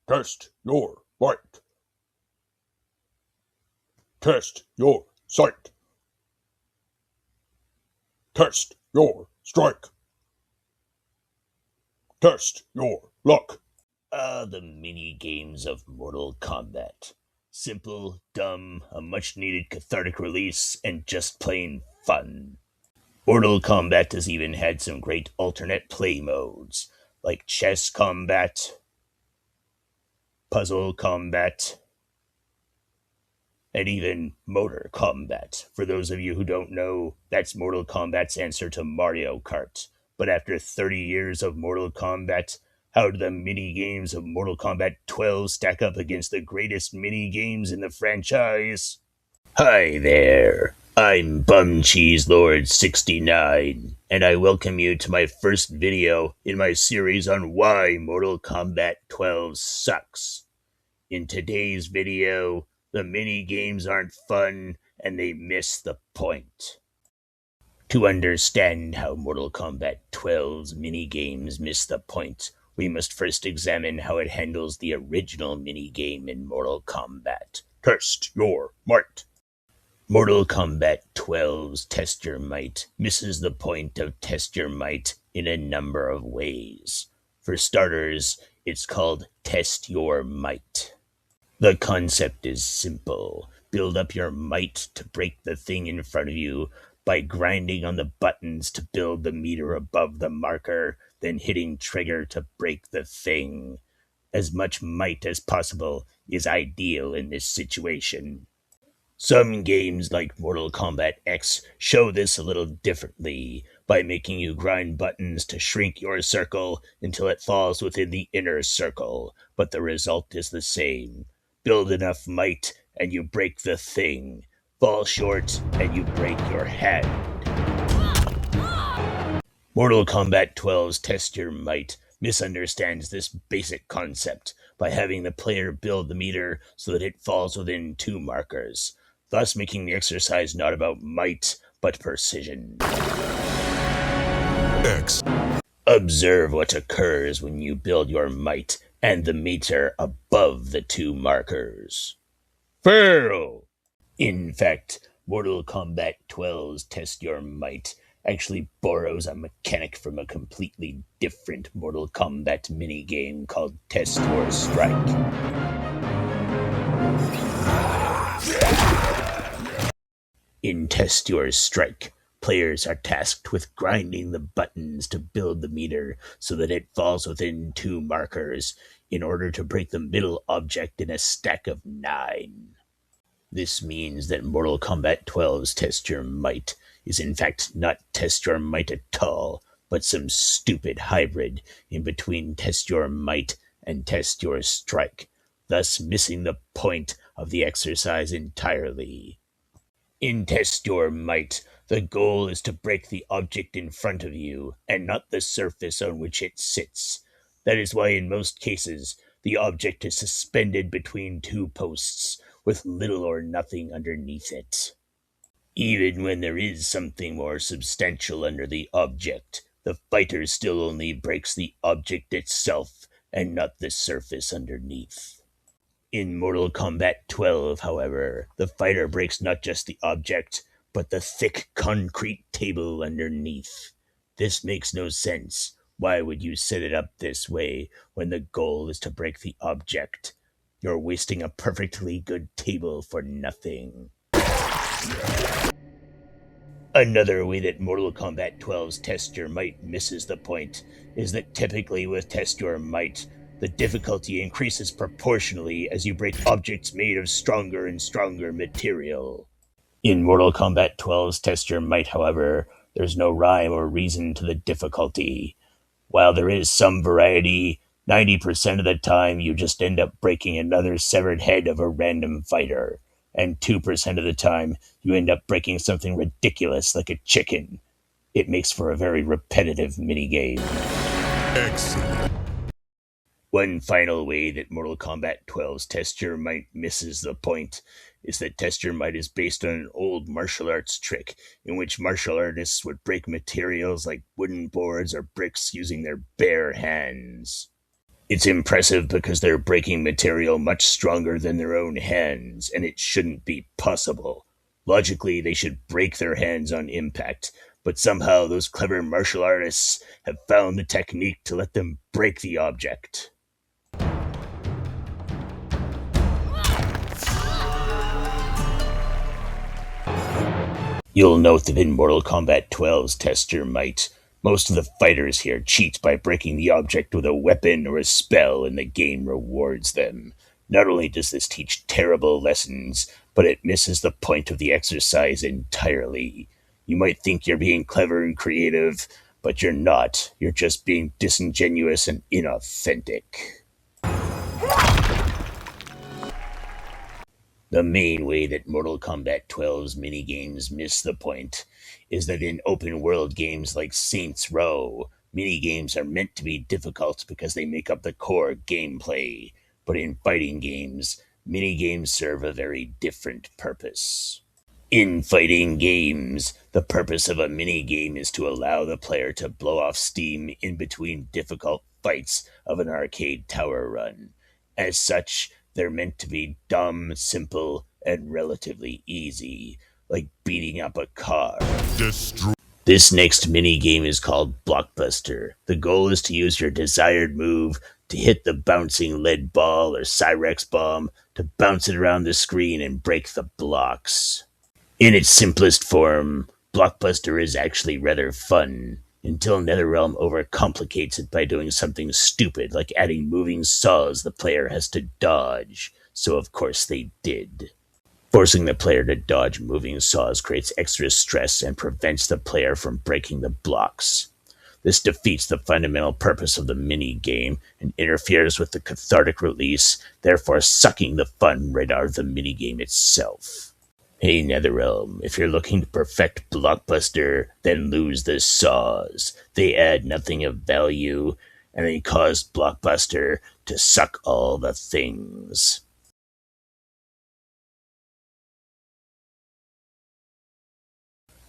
Test your might. Test your sight. Test your strike. Test your luck. The mini-games of Mortal Kombat. Simple, dumb, a much-needed cathartic release, and just plain fun. Mortal Kombat has even had some great alternate play modes, like chess combat, puzzle combat, and even motor combat. For those of you who don't know, that's Mortal Kombat's answer to Mario Kart. But after 30 years of Mortal Kombat, how do the mini-games of Mortal Kombat 12 stack up against the greatest mini-games in the franchise? Hi there, I'm Bum Cheese Lord 69, and I welcome you to my first video in my series on why Mortal Kombat 12 sucks. In today's video, the mini-games aren't fun, and they miss the point. To understand how Mortal Kombat 12's mini-games miss the point, we must first examine how it handles the original mini-game in Mortal Kombat. Test your might. Mortal Kombat 12's Test Your Might misses the point of Test Your Might in a number of ways. For starters, it's called Test Your Might. The concept is simple. Build up your might to break the thing in front of you by grinding on the buttons to build the meter above the marker, then hitting trigger to break the thing. As much might as possible is ideal in this situation. Some games like Mortal Kombat X show this a little differently by making you grind buttons to shrink your circle until it falls within the inner circle, but the result is the same. Build enough might and you break the thing. Fall short and you break your hand. Mortal Kombat 12's Test Your Might misunderstands this basic concept by having the player build the meter so that it falls within 2 markers, thus making the exercise not about might, but precision. X. Observe what occurs when you build your might and the meter above the 2 markers. Fail. In fact, Mortal Kombat 12's Test Your Might actually borrows a mechanic from a completely different Mortal Kombat minigame called Test Your Strike. In Test Your Strike, players are tasked with grinding the buttons to build the meter so that it falls within 2 markers in order to break the middle object in a stack of 9. This means that Mortal Kombat 12's Test Your Might is in fact not Test Your Might at all, but some stupid hybrid in between Test Your Might and Test Your Strike, thus missing the point of the exercise entirely. In Test Your Might, the goal is to break the object in front of you and not the surface on which it sits. That is why in most cases, the object is suspended between 2 posts with little or nothing underneath it. Even when there is something more substantial under the object, the fighter still only breaks the object itself and not the surface underneath. In Mortal Kombat 12, however, the fighter breaks not just the object, but the thick concrete table underneath. This makes no sense. Why would you set it up this way when the goal is to break the object? You're wasting a perfectly good table for nothing. Another way that Mortal Kombat 12's Test Your Might misses the point is that typically with Test Your Might, the difficulty increases proportionally as you break objects made of stronger and stronger material. In Mortal Kombat 12's Test Your Might, however, there's no rhyme or reason to the difficulty. While there is some variety, 90% of the time you just end up breaking another severed head of a random fighter, and 2% of the time you end up breaking something ridiculous like a chicken. It makes for a very repetitive minigame. Excellent. One final way that Mortal Kombat 12's Test Your Might misses the point is that Test Your Might is based on an old martial arts trick in which martial artists would break materials like wooden boards or bricks using their bare hands. It's impressive because they're breaking material much stronger than their own hands, and it shouldn't be possible. Logically, they should break their hands on impact, but somehow those clever martial artists have found the technique to let them break the object. You'll note that in Mortal Kombat 12's Test Your Might, most of the fighters here cheat by breaking the object with a weapon or a spell, and the game rewards them. Not only does this teach terrible lessons, but it misses the point of the exercise entirely. You might think you're being clever and creative, but you're not. You're just being disingenuous and inauthentic. The main way that Mortal Kombat 12's minigames miss the point is that in open world games like Saints Row, minigames are meant to be difficult because they make up the core gameplay, but in fighting games, minigames serve a very different purpose. In fighting games, the purpose of a minigame is to allow the player to blow off steam in between difficult fights of an arcade tower run. As such, they're meant to be dumb, simple, and relatively easy, like beating up a car. Destroy. This next minigame is called Blockbuster. The goal is to use your desired move to hit the bouncing lead ball or Cyrex bomb to bounce it around the screen and break the blocks. In its simplest form, Blockbuster is actually rather fun, until NetherRealm overcomplicates it by doing something stupid like adding moving saws the player has to dodge, so of course they did. Forcing the player to dodge moving saws creates extra stress and prevents the player from breaking the blocks. This defeats the fundamental purpose of the mini-game and interferes with the cathartic release, therefore sucking the fun right out of the mini-game itself. Hey NetherRealm, if you're looking to perfect Blockbuster, then lose the saws. They add nothing of value, and they cause Blockbuster to suck all the things.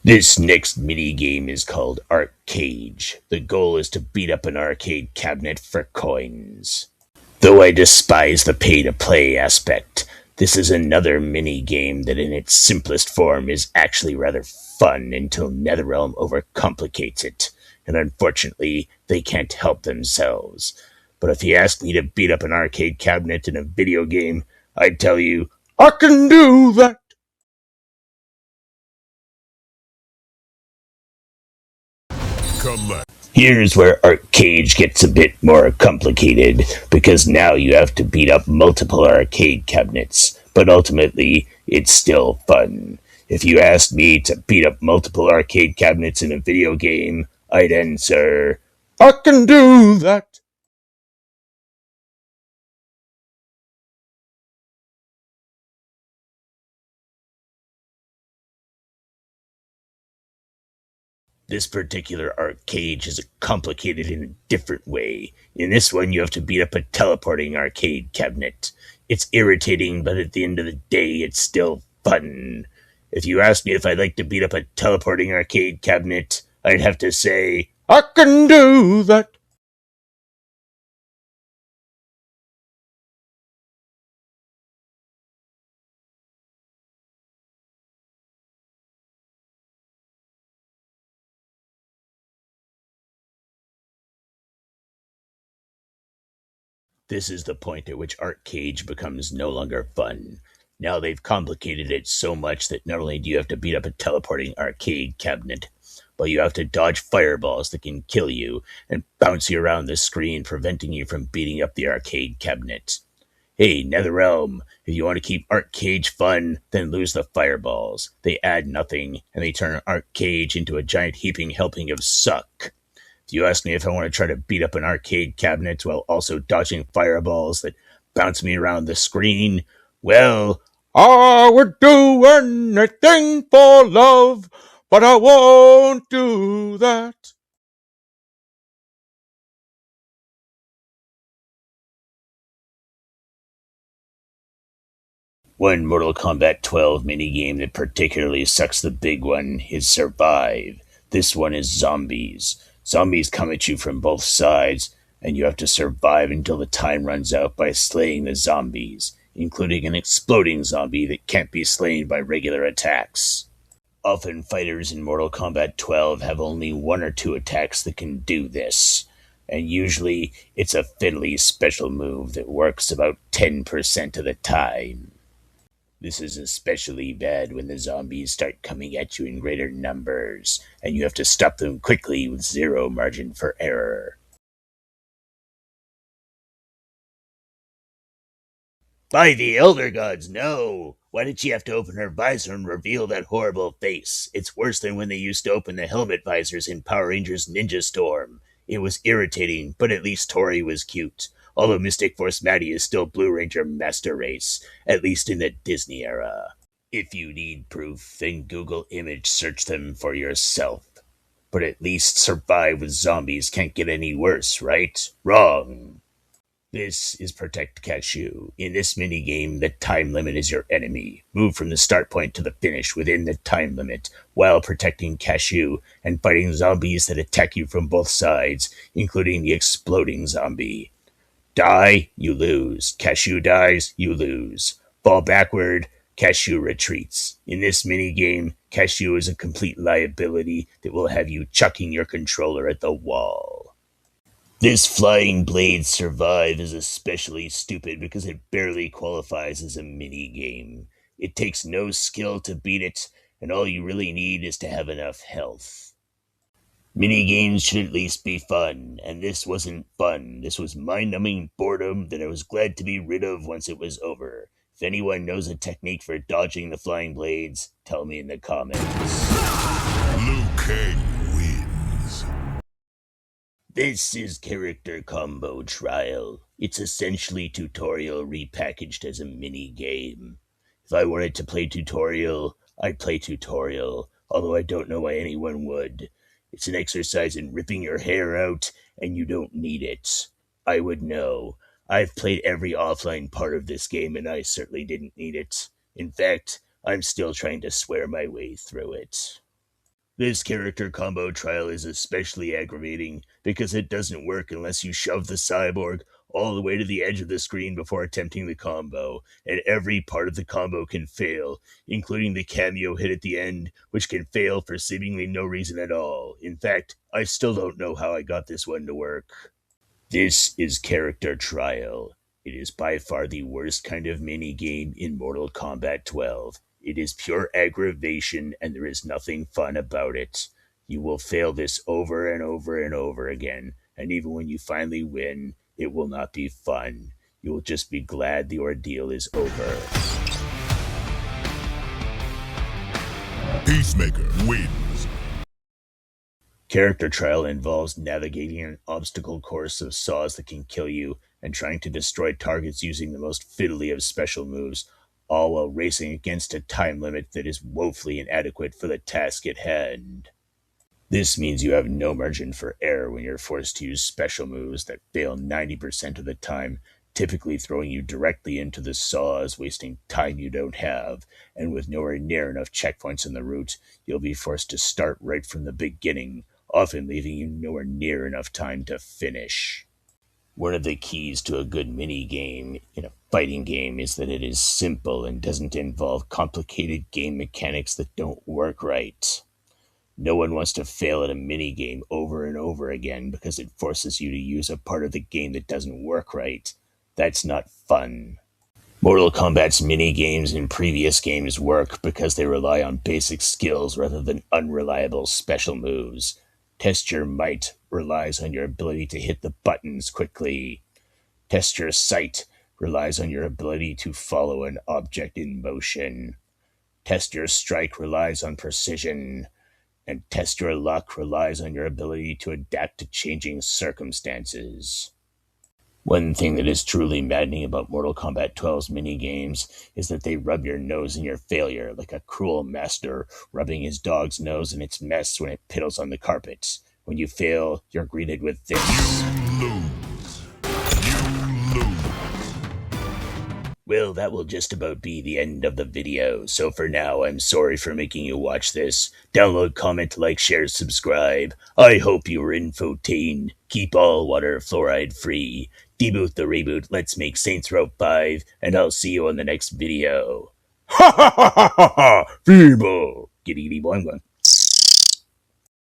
This next minigame is called Arcade. The goal is to beat up an arcade cabinet for coins. Though I despise the pay-to-play aspect, this is another mini-game that in its simplest form is actually rather fun until NetherRealm overcomplicates it, and unfortunately, they can't help themselves. But if you ask me to beat up an arcade cabinet in a video game, I'd tell you, I can do that! Collect. Here's where Arcade gets a bit more complicated, because now you have to beat up multiple arcade cabinets, but ultimately, it's still fun. If you asked me to beat up multiple arcade cabinets in a video game, I'd answer, I can do that! This particular arcade is complicated in a different way. In this one, you have to beat up a teleporting arcade cabinet. It's irritating, but at the end of the day, it's still fun. If you asked me if I'd like to beat up a teleporting arcade cabinet, I'd have to say, I can do that! This is the point at which Arcade becomes no longer fun. Now they've complicated it so much that not only do you have to beat up a teleporting arcade cabinet, but you have to dodge fireballs that can kill you and bounce you around the screen, preventing you from beating up the arcade cabinet. Hey, NetherRealm, if you want to keep Arcade fun, then lose the fireballs. They add nothing, and they turn Arcade into a giant heaping helping of suck. If you ask me if I want to try to beat up an arcade cabinet while also dodging fireballs that bounce me around the screen, well, I would do anything for love, but I won't do that. One Mortal Kombat 12 minigame that particularly sucks the big one is Survive. This one is zombies. Zombies come at you from both sides, and you have to survive until the time runs out by slaying the zombies, including an exploding zombie that can't be slain by regular attacks. Often fighters in Mortal Kombat 12 have only one or two attacks that can do this, and usually it's a fiddly special move that works about 10% of the time. This is especially bad when the zombies start coming at you in greater numbers, and you have to stop them quickly with zero margin for error. By the Elder Gods, no! Why did she have to open her visor and reveal that horrible face? It's worse than when they used to open the helmet visors in Power Rangers Ninja Storm. It was irritating, but at least Tori was cute. Although Mystic Force Maddie is still Blue Ranger Master Race, at least in the Disney era. If you need proof, then Google image search them for yourself. But at least survive with zombies can't get any worse, right? Wrong. This is Protect Cashew. In this minigame, the time limit is your enemy. Move from the start point to the finish within the time limit, while protecting Cashew and fighting zombies that attack you from both sides, including the exploding zombie. Die, you lose. Cashew dies, you lose. Fall backward, Cashew retreats. In this minigame, Cashew is a complete liability that will have you chucking your controller at the wall. This Flying Blades Survive is especially stupid because it barely qualifies as a mini-game. It takes no skill to beat it, and all you really need is to have enough health. Mini-games should at least be fun, and this wasn't fun. This was mind-numbing boredom that I was glad to be rid of once it was over. If anyone knows a technique for dodging the flying blades, tell me in the comments. Liu Kang wins. This is Character Combo Trial. It's essentially tutorial repackaged as a mini-game. If I wanted to play tutorial, I'd play tutorial, although I don't know why anyone would. It's an exercise in ripping your hair out, and you don't need it. I would know. I've played every offline part of this game, and I certainly didn't need it. In fact, I'm still trying to swear my way through it. This character combo trial is especially aggravating because it doesn't work unless you shove the cyborg all the way to the edge of the screen before attempting the combo, and every part of the combo can fail, including the cameo hit at the end, which can fail for seemingly no reason at all. In fact, I still don't know how I got this one to work. This is Character Trial. It is by far the worst kind of mini-game in Mortal Kombat 12. It is pure aggravation, and there is nothing fun about it. You will fail this over and over and over again, and even when you finally win, it will not be fun. You will just be glad the ordeal is over. Peacemaker wins. Character Trial involves navigating an obstacle course of saws that can kill you, and trying to destroy targets using the most fiddly of special moves, all while racing against a time limit that is woefully inadequate for the task at hand. This means you have no margin for error when you're forced to use special moves that fail 90% of the time, typically throwing you directly into the saws, wasting time you don't have, and with nowhere near enough checkpoints in the route, you'll be forced to start right from the beginning, often leaving you nowhere near enough time to finish. One of the keys to a good mini-game in a fighting game is that it is simple and doesn't involve complicated game mechanics that don't work right. No one wants to fail at a mini-game over and over again because it forces you to use a part of the game that doesn't work right. That's not fun. Mortal Kombat's mini-games in previous games work because they rely on basic skills rather than unreliable special moves. Test Your Might relies on your ability to hit the buttons quickly. Test Your Sight relies on your ability to follow an object in motion. Test Your Strike relies on precision. And Test Your Luck relies on your ability to adapt to changing circumstances. One thing that is truly maddening about Mortal Kombat 12's mini-games is that they rub your nose in your failure, like a cruel master rubbing his dog's nose in its mess when it piddles on the carpet. When you fail, you're greeted with this. You lose. You lose. Well, that will just about be the end of the video, so for now, I'm sorry for making you watch this. Download, comment, like, share, subscribe. I hope you were infotained. Keep all water fluoride free. Deboot the reboot, let's make Saints Row 5, and I'll see you on the next video. Ha ha ha ha ha ha! Feeble! Giddy giddy boing boing.